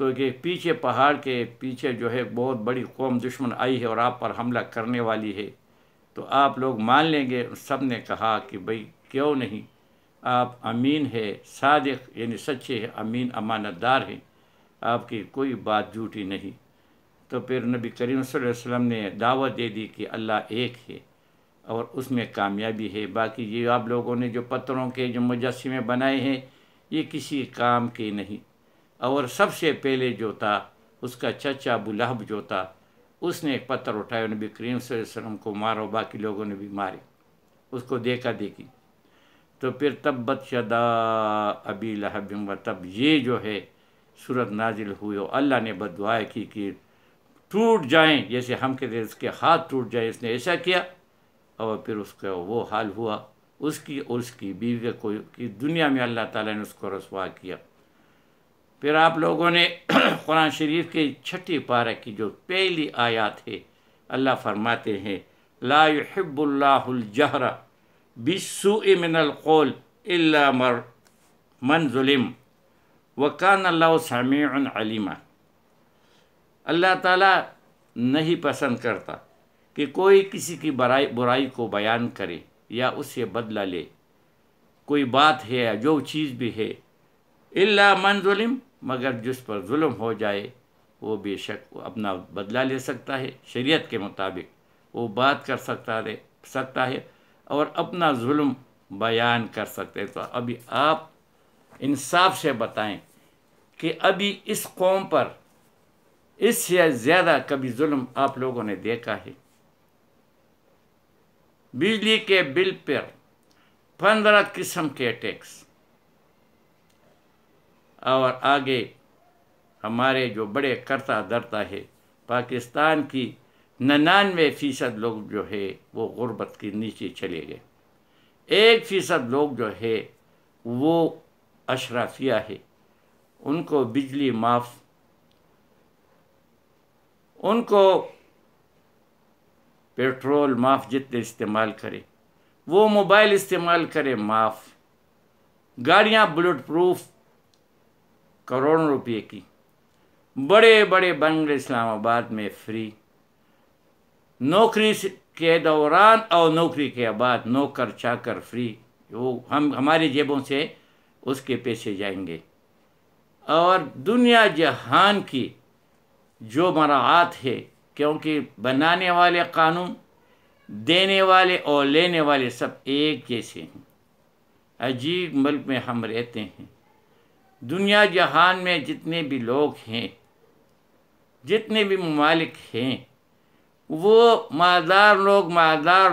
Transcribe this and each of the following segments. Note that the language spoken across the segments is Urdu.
تو کہ پیچھے پہاڑ کے پیچھے جو ہے بہت بڑی قوم دشمن آئی ہے اور آپ پر حملہ کرنے والی ہے، تو آپ لوگ مان لیں گے؟ سب نے کہا کہ بھئی کیوں نہیں، آپ امین ہے، صادق یعنی سچے ہیں، امین امانت دار ہیں، آپ کی کوئی بات جھوٹی نہیں۔ تو پھر نبی کریم صلی اللہ علیہ وسلم نے دعوت دے دی کہ اللہ ایک ہے اور اس میں کامیابی ہے، باقی یہ آپ لوگوں نے جو پتھروں کے جو مجسمے بنائے ہیں یہ کسی کام کے نہیں۔ اور سب سے پہلے جو تھا اس کا چچا ابو لہب جو تھا، اس نے ایک پتھر اٹھایا، نبی کریم صلی اللہ علیہ وسلم کو مارا، باقی لوگوں نے بھی مارے، اس کو دیکھا دیکھی۔ تو پھر تبت یدا ابی لہب و تب، یہ جو ہے صورت نازل ہوئی اور اللہ نے بد دعا کی کہ ٹوٹ جائیں، جیسے ہم کہتے ہیں اس کے ہاتھ ٹوٹ جائیں، اس نے ایسا کیا اور پھر اس کا وہ حال ہوا اس کی اور اس کی بیوی کو کہ دنیا میں اللہ تعالیٰ نے اس کو رسوا کیا۔ پھر آپ لوگوں نے قرآن شریف کے 6 پارہ کی جو پہلی آیات ہے، اللہ فرماتے ہیں لا يحب اللہ الجہر بالسوء من القول الا من ظلم وکان اللہ سمیع علیما۔ اللہ تعالیٰ نہیں پسند کرتا کہ کوئی کسی کی برائی کو بیان کرے یا اس سے بدلہ لے، کوئی بات ہے یا جو چیز بھی ہے، الا من ظلم، مگر جس پر ظلم ہو جائے وہ بے شک وہ اپنا بدلہ لے سکتا ہے، شریعت کے مطابق وہ بات کر سکتا ہے اور اپنا ظلم بیان کر سکتے ہیں۔ تو ابھی آپ انصاف سے بتائیں کہ ابھی اس قوم پر اس سے زیادہ کبھی ظلم آپ لوگوں نے دیکھا ہے؟ بجلی کے بل پر 15 قسم کے ٹیکس، اور آگے ہمارے جو بڑے کرتا دھرتا ہے پاکستان کی 99% لوگ جو ہے وہ غربت کے نیچے چلے گئے، 1% لوگ جو ہے وہ اشرافیہ ہے، ان کو بجلی معاف، ان کو پیٹرول معاف، جتنے استعمال کرے، وہ موبائل استعمال کرے معاف، گاڑیاں بلٹ پروف کروڑوں روپے کی، بڑے بڑے بنگلے اسلام آباد میں فری، نوکری کے دوران اور نوکری کے بعد نوکر چاکر فری، وہ ہماری جیبوں سے اس کے پیسے جائیں گے۔ اور دنیا جہان کی جو مراعات ہے، کیونکہ بنانے والے قانون، دینے والے اور لینے والے سب ایک جیسے ہیں۔ عجیب ملک میں ہم رہتے ہیں۔ دنیا جہان میں جتنے بھی لوگ ہیں، جتنے بھی ممالک ہیں، وہ مالدار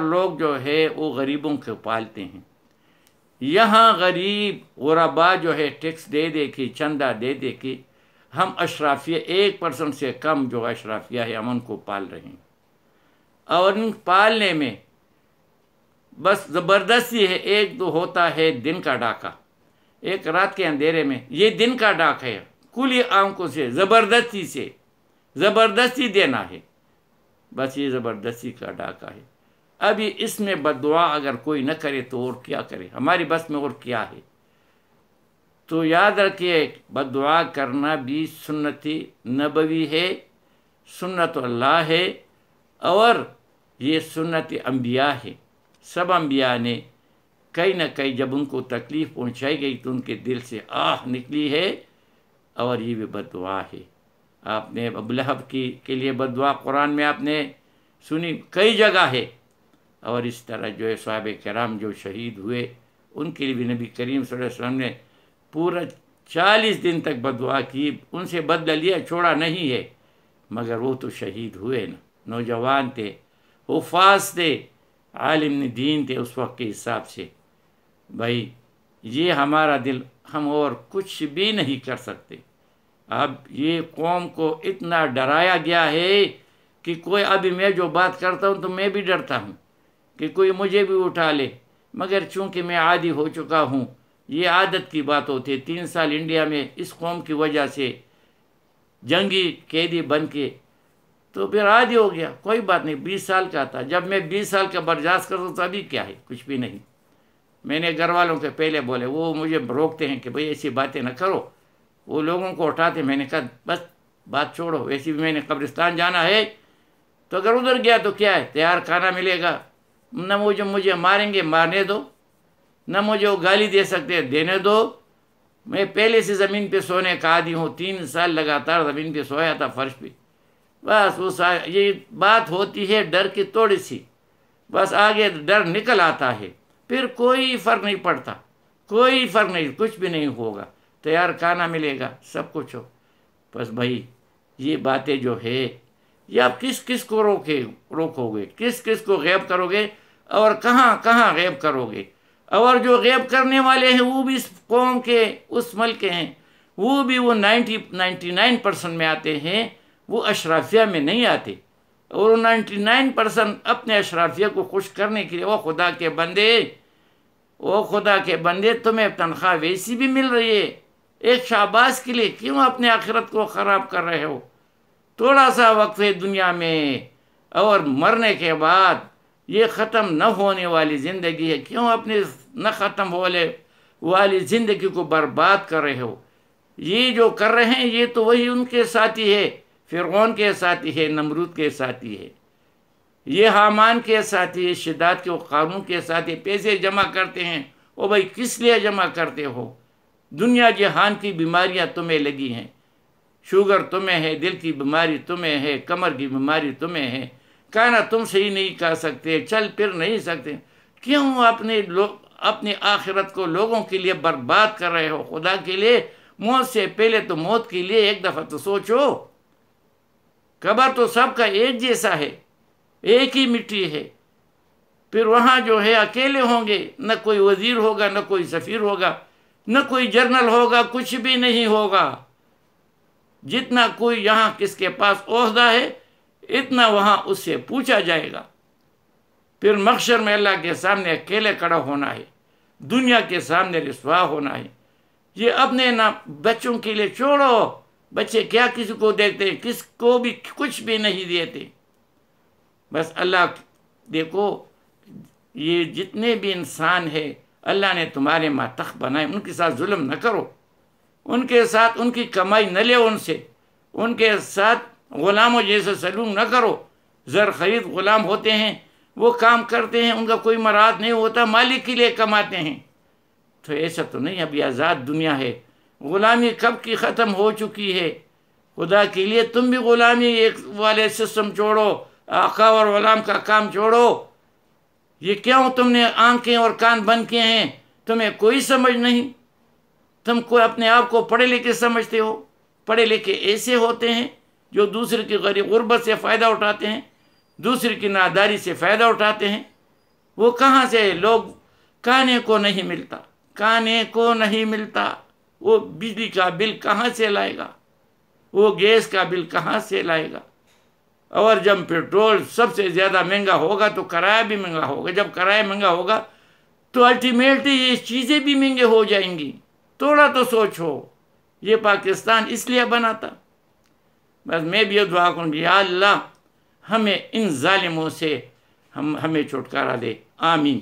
لوگ جو ہے وہ غریبوں کو پالتے ہیں۔ یہاں غریب غربا جو ہے ٹیکس دے کے، چندہ دے کے، ہم اشرافیہ 1% سے کم جو اشرافیہ ہے ہم ان کو پال رہے ہیں، اور ان پالنے میں بس زبردستی ہے۔ ایک تو ہوتا ہے دن کا ڈاکہ، ایک رات کے اندھیرے میں، یہ دن کا ڈاکہ ہے، کھلی آنکھوں سے زبردستی دینا ہے، بس یہ زبردستی کا ڈاکہ ہے۔ ابھی اس میں بد دعا اگر کوئی نہ کرے تو اور کیا کرے، ہماری بس میں اور کیا ہے؟ تو یاد رکھیے بد دعا کرنا بھی سنت نبوی ہے، سنت اللہ ہے، اور یہ سنت انبیاء ہے۔ سب انبیاء نے کہیں نہ کہیں جب ان کو تکلیف پہنچائی گئی تو ان کے دل سے آہ نکلی ہے، اور یہ بھی بد دعا ہے۔ آپ نے ابو لہب کے لیے بد دعا قرآن میں آپ نے سنی، کئی جگہ ہے، اور اس طرح جو ہے صحابہ کرام جو شہید ہوئے ان کے لیے بھی نبی کریم صلی اللہ علیہ وسلم نے پورا 40 دن تک بد دعا کی، ان سے بدلہ لیا، چھوڑا نہیں ہے، مگر وہ تو شہید ہوئے نا، نوجوان تھے، حفاظ تھے، عالم دین تھے اس وقت کے حساب سے۔ بھائی یہ ہمارا دل، ہم اور کچھ بھی نہیں کر سکتے۔ اب یہ قوم کو اتنا ڈرایا گیا ہے کہ کوئی، ابھی میں جو بات کرتا ہوں تو میں بھی ڈرتا ہوں کہ کوئی مجھے بھی اٹھا لے، مگر چونکہ میں عادی ہو چکا ہوں، یہ عادت کی بات ہوتی ہے۔ 3 سال انڈیا میں اس قوم کی وجہ سے جنگی قیدی بن کے تو پھر عادی ہو گیا، کوئی بات نہیں۔ 20 سال کا تھا، جب میں 20 سال کا برداشت کرتا ہوں تو ابھی کیا ہے، کچھ بھی نہیں۔ میں نے گھر والوں کے پہلے بولے، وہ مجھے روکتے ہیں کہ بھئی ایسی باتیں نہ کرو، وہ لوگوں کو اٹھاتے. میں نے کہا بس بات چھوڑو, ویسے بھی میں نے قبرستان جانا ہے, تو اگر ادھر گیا تو کیا ہے, تیار کھانا ملے گا. نہ وہ جو مجھے ماریں گے مارنے دو, نہ مجھے وہ گالی دے سکتے دینے دو. میں پہلے سے زمین پہ سونے کا عادی ہوں, 3 سال لگاتار زمین پہ سویا تھا, فرش پہ. بس یہ بات ہوتی ہے ڈر کی تھوڑی سی, بس آگے ڈر نکل آتا ہے, پھر کوئی فرق نہیں پڑتا, کوئی فرق نہیں, کچھ بھی نہیں ہوگا, تیار کھانا ملے گا, سب کچھ ہو. بس بھائی یہ باتیں جو ہے یہ آپ کس کس کو روکو گے, کس کس کو غائب کرو گے, اور کہاں کہاں غائب کرو گے. اور جو غائب کرنے والے ہیں وہ بھی اس قوم کے, اس ملک کے ہیں, وہ بھی وہ 99% میں آتے ہیں, وہ اشرافیہ میں نہیں آتے. اور 99% اپنے اشرافیہ کو خوش کرنے کے لیے, وہ خدا کے بندے, وہ خدا کے بندے, تمہیں تنخواہ ویسی بھی مل رہی ہے, ایک شاباش کے لیے کیوں اپنے آخرت کو خراب کر رہے ہو. تھوڑا سا وقت ہے دنیا میں, اور مرنے کے بعد یہ ختم نہ ہونے والی زندگی ہے, کیوں اپنی نہ ختم ہونے والی زندگی کو برباد کر رہے ہو. یہ جو کر رہے ہیں یہ تو وہی ان کے ساتھی ہے, فرعون کے ساتھی ہے, نمرود کے ساتھی ہے, یہ حامان کے ساتھی ہے, شداد کے قارون کے ساتھی. پیسے جمع کرتے ہیں, او بھائی کس لیے جمع کرتے ہو؟ دنیا جہان کی بیماریاں تمہیں لگی ہیں, شوگر تمہیں ہے, دل کی بیماری تمہیں ہے, کمر کی بیماری تمہیں ہے, کھانا تم صحیح نہیں کھا سکتے, چل پھر نہیں سکتے, کیوں اپنی آخرت کو لوگوں کے لیے برباد کر رہے ہو؟ خدا کے لیے موت سے پہلے تو موت کے لیے ایک دفعہ تو سوچو. قبر تو سب کا ایک جیسا ہے, ایک ہی مٹی ہے, پھر وہاں جو ہے اکیلے ہوں گے, نہ کوئی وزیر ہوگا, نہ کوئی سفیر ہوگا, نہ کوئی جنرل ہوگا, کچھ بھی نہیں ہوگا. جتنا کوئی یہاں کس کے پاس عہدہ ہے اتنا وہاں اس سے پوچھا جائے گا. پھر محشر میں اللہ کے سامنے اکیلے کھڑا ہونا ہے, دنیا کے سامنے رسوا ہونا ہے. یہ اپنے نہ بچوں کے لیے چھوڑو, بچے کیا کسی کو دیکھتے ہیں, کس کو بھی کچھ بھی نہیں دیتے. بس اللہ دیکھو, یہ جتنے بھی انسان ہے اللہ نے تمہارے ماتح بنائے, ان کے ساتھ ظلم نہ کرو, ان کے ساتھ ان کی کمائی نہ لے, ان کے ساتھ غلاموں جیسے سلوک نہ کرو. زر خرید غلام ہوتے ہیں, وہ کام کرتے ہیں, ان کا کوئی مراد نہیں ہوتا, مالک کے لیے کماتے ہیں. تو ایسا تو نہیں, ابھی آزاد دنیا ہے, غلامی کب کی ختم ہو چکی ہے. خدا کے لیے تم بھی غلامی ایک والے سسٹم چھوڑو, آقا اور غلام کا کام چھوڑو. یہ کیوں تم نے آنکھیں اور کان بند کیے ہیں؟ تمہیں کوئی سمجھ نہیں, تم کو اپنے آپ کو پڑھے لکھے سمجھتے ہو. پڑھے لکھے ایسے ہوتے ہیں جو دوسرے کی غربت سے فائدہ اٹھاتے ہیں, دوسرے کی ناداری سے فائدہ اٹھاتے ہیں. وہ کہاں سے لوگ, کھانے کو نہیں ملتا, کھانے کو نہیں ملتا, وہ بجلی کا بل کہاں سے لائے گا, وہ گیس کا بل کہاں سے لائے گا. اور جب پیٹرول سب سے زیادہ مہنگا ہوگا تو کرایہ بھی مہنگا ہوگا, جب کرایہ مہنگا ہوگا تو الٹیمیٹلی یہ چیزیں بھی مہنگے ہو جائیں گی. تھوڑا تو سوچو, یہ پاکستان اس لیے بنا تھا. بس میں بھی یہ دعا کروں گی, یا اللہ ہمیں ان ظالموں سے ہمیں چھٹکارا دے, آمین.